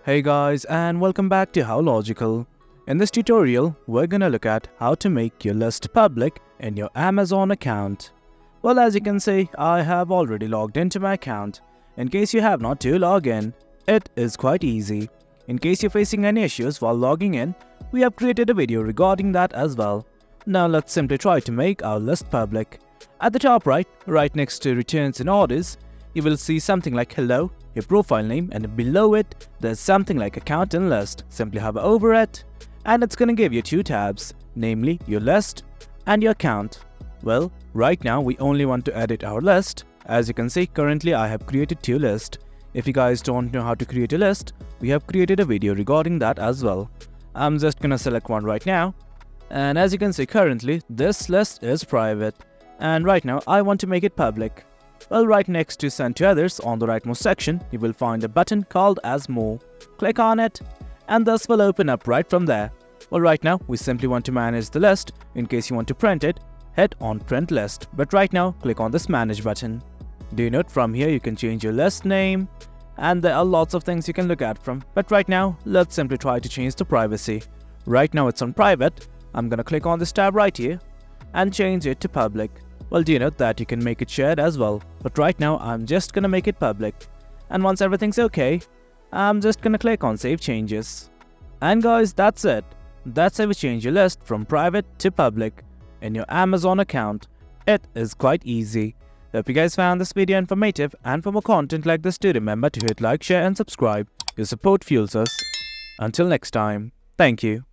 Hey guys, and welcome back to How Logical. In this tutorial, we're gonna look at how to make your list public in your Amazon account. Well, as you can see, I have already logged into my account. In case you have not to log in, it is quite easy. In case you're facing any issues while logging in, we have created a video regarding that as well. Now let's simply try to make our list public. At the top right next to returns and orders, you will see something like hello, your profile name, and below it there's something like account and list. Simply hover over it and it's gonna give you two tabs, namely your list and your account. Well, right now we only want to edit our list. As you can see, currently I have created two lists. If you guys don't know how to create a list, we have created a video regarding that as well. I'm just gonna select one right now, and as you can see, currently this list is private, and right now I want to make it public. Well, right next to send to others on the rightmost section, you will find a button called as more. Click on it and this will open up right from there. Well, right now we simply want to manage the list. In case you want to print it, hit on print list, but right now click on this manage button. Do note from here you can change your list name and there are lots of things you can look at from, but right now let's simply try to change the privacy. Right now it's on private. I'm gonna click on this tab right here and change it to public. Well, do you know that you can make it shared as well, but right now I'm just gonna make it public. And once everything's okay, I'm just gonna click on save changes. And guys, that's it. That's how you change your list from private to public in your Amazon account. It is quite easy. Hope you guys found this video informative, and for more content like this, do remember to hit like, share and subscribe. Your support fuels us. Until next time, thank you.